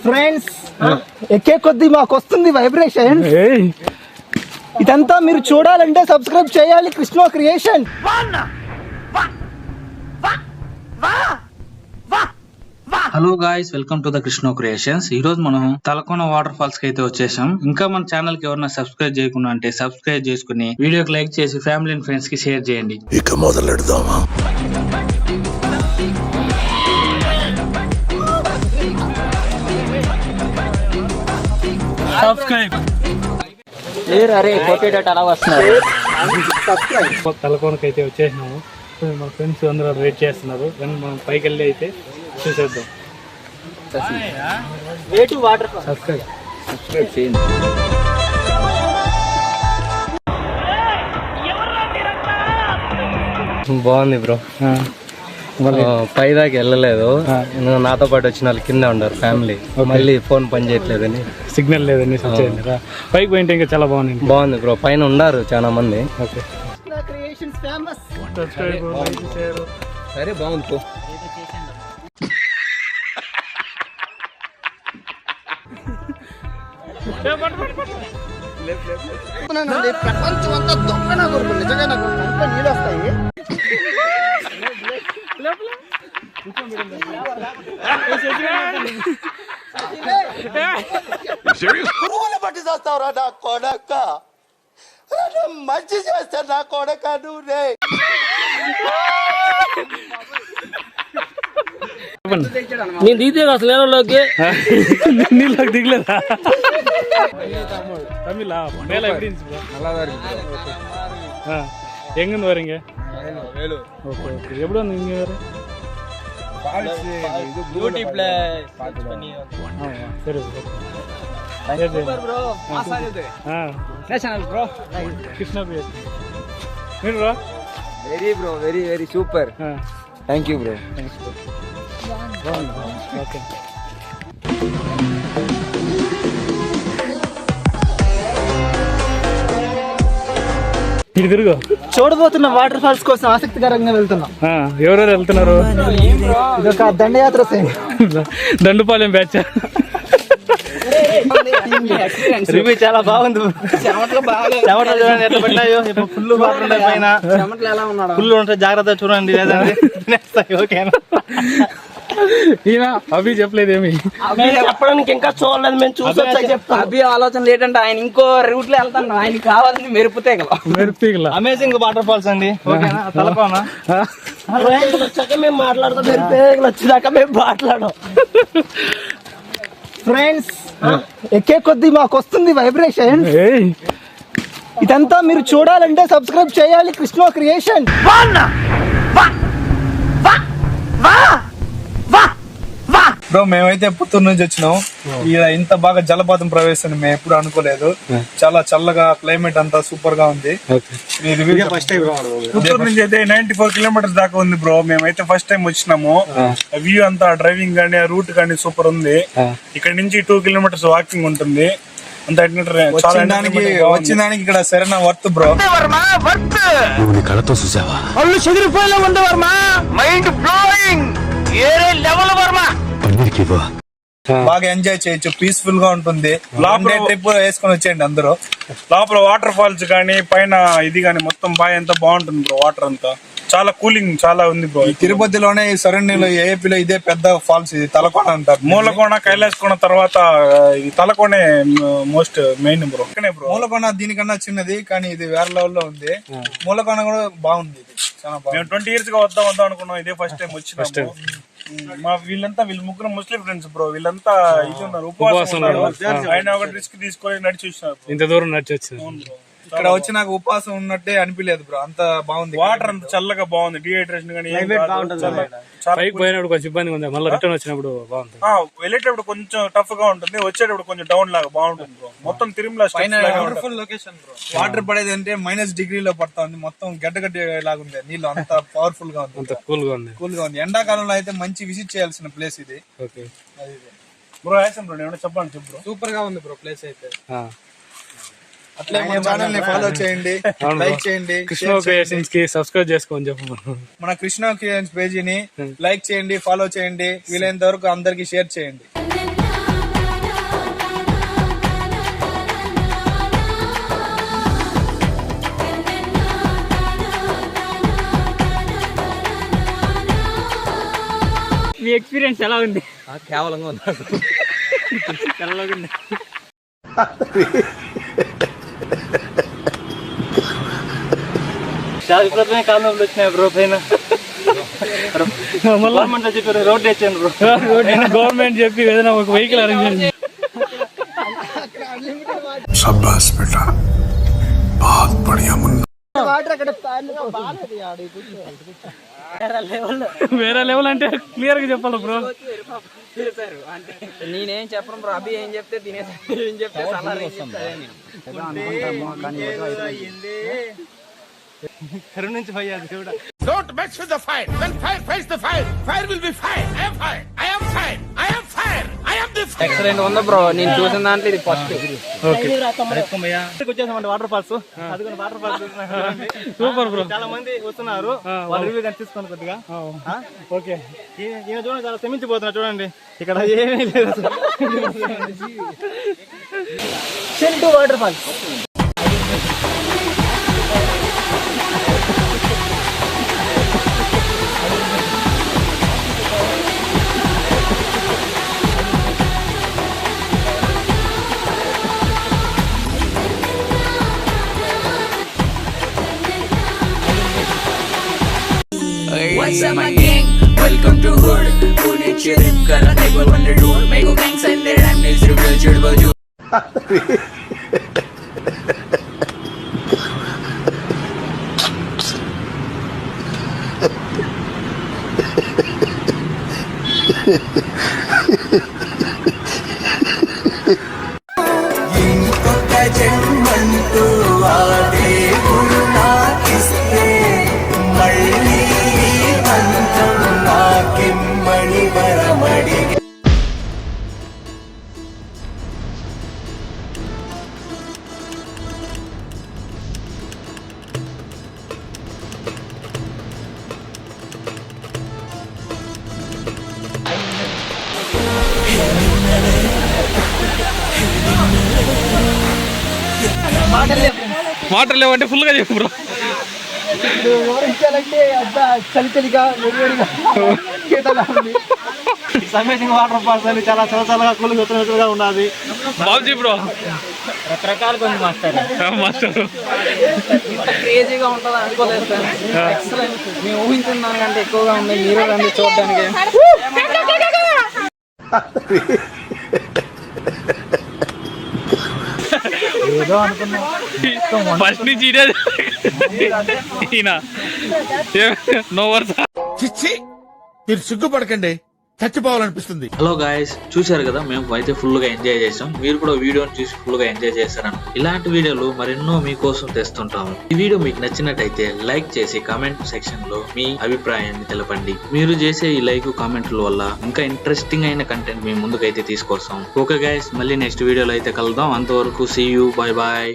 Friends ఎక్కే కొద్దీ మాకు వస్తుంది వైబ్రేషన్. ఇదంతా మీరు చూడాలంటే సబ్స్క్రైబ్ చేయాలి Krishna creation. Hello guys, welcome to the Krishna creations. ఈ రోజు మనం తలకోన వాటర్ ఫాల్స్ కి అయితే వచ్చేసాం. ఇంకా మన ఛానల్ కి ఎవరైనా సబ్స్క్రైబ్ చేయకుండా అంటే సబ్స్క్రైబ్ చేసుకుని వీడియోకి లైక్ చేసి ఫ్యామిలీ అండ్ ఫ్రెండ్స్ కి షేర్ చేయండి. ఇక మొదలెడదామా? సబ్స్క్రైబ్ తలకోనకి అయితే వచ్చేసినాము. మా ఫ్రెండ్స్ అందరూ వెయిట్ చేస్తున్నారు. కానీ మనం పైకి వెళ్ళి అయితే చూసేద్దాం. సబ్స్క్రైబ్ చేయండి. బాగుంది బ్రో. పైదాకా వెళ్ళలేదు. నాతో పాటు వచ్చిన వాళ్ళు కింద ఉన్నారు ఫ్యామిలీ. మళ్ళీ ఫోన్ పని చేయట్లేదని, సిగ్నల్ లేదని పైకి పోయింటే ఇంకా చాలా బాగుంది. బాగుంది బ్రో. పైన ఉన్నారు చాలా మంది. సరే బాగుంది పో. ప్రపంచం అంతా దొంగ నా కొడుకు, నిజంగా నా కొడుకు అంతా నీళ్ళు వస్తాయి. పురుగులు పట్టి చేస్తావురా నా కొడక, మంచి చేస్తా నా కొడక నువ్వు. నేను దిగితే అసలు నీళ్ళలోకి నీళ్ళకి దిగలేదా? தமிழா? மேல எப்படி இருந்துச்சு? நல்லா தான் இருக்கு. எங்க இருந்து வரீங்க? வேலூர். Okay okay. எப்படி வந்து இங்க வர? யூடியூப்ல சர்ச் பண்ணி சரி சூப்பர் ப்ரோ. மாசா இது. என்ன சேனல் ப்ரோ? கிருஷ்ணா பேர். நீ bro? Very very super. Thank you bro. Thanks bro. Okay. ఇటు తిరుగు. చూడబోతున్న వాటర్ ఫాల్స్ కోసం ఆసక్తికరంగా వెళ్తున్నాం. ఎవరెవరు వెళ్తున్నారు? ఇదొక దండయాత్ర సేమ్. దండుపాలెం బ్యాచ్. రివ్యూ చాలా బాగుంది. చెమటలు చూడండి ఎట్లా పడ్డాయో. ఫుల్ వాటర్ ఉంటాయి పైన. ఫుల్ ఉంటాయి, జాగ్రత్త చూడండి. లేదండి ఓకేనా? ఈయన అభి చెప్పలేదేమి చెప్పడానికి ఇంకా చూడలేదు. మేము చూసొచ్చా చెప్తాం. అభి ఆలోచన ఏంటంటే ఆయన ఇంకో రూట్ లో వెళ్తాను. ఆయన కావాల్సింది మెరుపుతీగల అమేజింగ్ వాటర్ ఫాల్స్ అండి. ఓకేనా? తలకోన వచ్చాక మేము మాట్లాడతాం. మెరుపుతీగలు వచ్చేదాకా మేము మాట్లాడాం. ఫ్రెండ్స్ ఎక్కే కొద్దీ మాకు వస్తుంది వైబ్రేషన్. ఇదంతా మీరు చూడాలంటే సబ్స్క్రైబ్ చేయాలి కృష్ణ క్రియేషన్. బ్రో మేమైతే పుత్తూరు నుంచి వచ్చినాం. ఇక్కడ ఇంత బాగా జలపాతం ప్రవేశం మేము ఎప్పుడు అనుకోలేదు. చాలా చల్లగా క్లైమేట్ అంతా సూపర్ గా ఉంది. పుత్తూరు నుంచి అయితే 94 కిలోమీటర్స్ దాకా ఉంది బ్రో. మేమైతే ఫస్ట్ టైం వచ్చినాము. వ్యూ అంతా డ్రైవింగ్ గానీ రూట్ గానీ సూపర్ ఉంది. ఇక్కడ నుంచి 2 కిలోమీటర్స్ వాకింగ్ ఉంటుంది. అంత వచ్చిన దానికి ఇక్కడ సరైన వర్త్ బ్రో. కళతో చూసావా? వాళ్ళు చెదిరిపోయేలా ఉంది వర్మ. Mind blowing. ఏరే లెవెల్ వర్మ. బాగా ఎంజాయ్ చేయొచ్చు. పీస్ఫుల్ గా ఉంటుంది. లాంగ్ డే ట్రిప్ వేసుకొని వచ్చేయండి అందరూ. లోపల వాటర్ ఫాల్స్ గానీ పైన ఇది గానీ మొత్తం బాగా ఎంత బాగుంటుంది బ్రో. వాటర్ అంతా చాలా కూలింగ్ చాలా ఉంది బ్రో. తిరుపతిలోనే ఈ సరౌండింగ్ లో ఏపీలో ఇదే పెద్ద ఫాల్స్. ఇది తలకోన అంటారు. మూలకోన, కైలాసకోన తర్వాత ఈ తలకోనే మోస్ట్ మెయిన్ బ్రో. మూలకోన దీనికన్నా చిన్నది కానీ ఇది వేరే లెవెల్ లో ఉంది. మూలకోన కూడా బాగుంది. ఇది చాలా బాగుంది. మేము 20 years గా వద్దాం అనుకున్నాం. ఇదే ఫస్ట్ టైం వచ్చినాము. మా వీళ్ళంతా ముగ్గురు ముస్లిం ఫ్రెండ్స్ బ్రో. వీళ్ళంతా ఇది ఉన్నారు, ఉపవాసం ఉన్నారు. ఆయన ఒక రిస్క్ తీసుకొని నడిచి వచ్చినారు. ఇంత దూరం నడిచి వచ్చింది. ఇక్కడ వచ్చి నాకు ఉపవాసం ఉన్నట్టే అనిపించలేదు బ్రో. అంత బాగుంది. వాటర్ అంత చల్లగా బాగుంది. డిహైడ్రేషన్ కానీ పైకి పోయినప్పుడు కొంచెం ఇబ్బందిగా ఉంది. మళ్ళీ రిటర్న్ వచ్చినప్పుడు బాగుంటుంది. వెళ్ళేటప్పుడు కొంచెం టఫ్ గా ఉంటుంది, వచ్చేటప్పుడు కొంచెం డౌన్ లాగా బాగుంటుంది బ్రో. మొత్తం తిరుమల లొకేషన్ బ్రో. వాటర్ పడేది అంటే -డిగ్రీలో పడతా ఉంది. మొత్తం గడ్డ లాగా ఉంది. నీళ్ళు అంత పవర్ఫుల్ గా ఉంది. అంత కూల్ గా ఉంది. ఎండాకాలంలో అయితే మంచి విజిట్ చేయాల్సిన ప్లేస్ ఇది. బ్రో యాక్షన్ బ్రో ఏమైనా చెప్పండి. బ్రో సూపర్ గా ఉంది బ్రో ప్లేస్ అయితే. అట్లే మన ఛానల్ ని ఫాలో చేయండి, లైక్ చేయండి. కృష్ణ క్రియేషన్స్ కి సబ్స్క్రైబ్ చేసుకోండి చెప్పు. మన కృష్ణ క్రియేషన్స్ పేజీని లైక్ చేయండి, ఫాలో చేయండి. వీలైనంత వరకు అందరికి షేర్ చేయండి. మీ ఎక్స్పీరియన్స్ ఎలా ఉంది? కేవలంగా ఉంది. చల్లగా ఉంది. చాలా విపరీతమైన కాలంలో వచ్చినాయి బ్రో పైన. గవర్నమెంట్ చెప్పారు రోడ్ వేసాను బ్రో. గవర్నమెంట్ చెప్పి ఏదైనా ఒక వెహికల్ అరేంజ్ చేయండి. शाबाश बेटा बहुत बढ़िया मुन्ना వేరే లెవెల్ అంటే క్లియర్ గా చెప్పాలి బ్రో. నేనేం చెప్పను బ్రో, అభి ఏం చెప్తే తినేసి ఏం చెప్తే సలహా కరుణ నుంచి పోయాది చూడ. Don't mess with the fire. When fire fights the fire, fire will be fire. I am fire. I am fire. I am fire. I am the fire. Excellent ఉంది బ్రో, నేను చూసిన దాంట్లో ఇది ఫస్ట్. వచ్చేసామండి వాటర్ ఫాల్స్. అది కూడా water falls super bro. చాలా మంది వస్తున్నారు, వాళ్ళ రివ్యూ కానీ తీసుకోండి కొద్దిగా. ఓకే. ఈయన చూడండి చాలా శ్రమించిపోతున్నారు చూడండి, ఇక్కడ ఏమీ లేదు. చెల్టు waterfalls. What's up my gang? Welcome to Hood. Pune cheering kara table wonder do. Mego gangs and their I'm next reveal chudbaju. Water లేవంటే ఫుల్ గా చెప్పు బ్రో. అమేజింగ్ వాటర్ ఫాల్స్ అని చాలా చల్లగా కూలుగా ఉన్నది. బాబుజీ బ్రో రకరకాల కొంచెం మాస్టర్ మాస్టర్ ఇంత క్రేజీగా ఉంటుంది అనుకోలేదు సార్. ఎక్సలెంట్. మేము ఊహించిన దానికంటే ఎక్కువగా ఉంది. మీరు రండి చూడడానికి. ఏదో అనుకున్నా ఫస్ట్ నుంచి నో వర్స్. మీరు సిగ్గుపడకండి, చచ్చిపోవాలనిపిస్తుంది. హలో గాయస్, చూశారు కదా మేము అయితే ఫుల్ గా ఎంజాయ్ చేసాం. మీరు కూడా వీడియోని చూసి ఫుల్ గా ఎంజాయ్ చేశారని. ఇలాంటి వీడియోలు మరెన్నో మీకోసం తెస్తుంటాము. ఈ వీడియో మీకు నచ్చినట్టయితే లైక్ చేసి కామెంట్ సెక్షన్ లో మీ అభిప్రాయాన్ని తెలపండి. మీరు చేసే ఈ లైక్ కామెంట్ల వల్ల ఇంకా ఇంట్రెస్టింగ్ అయిన కంటెంట్ మీ ముందుకైతే తీసుకొస్తాం. ఓకే గాయస్, మళ్ళీ నెక్స్ట్ వీడియోలో అయితే కలుద్దాం. అంతవరకు సీ యూ, బై బాయ్.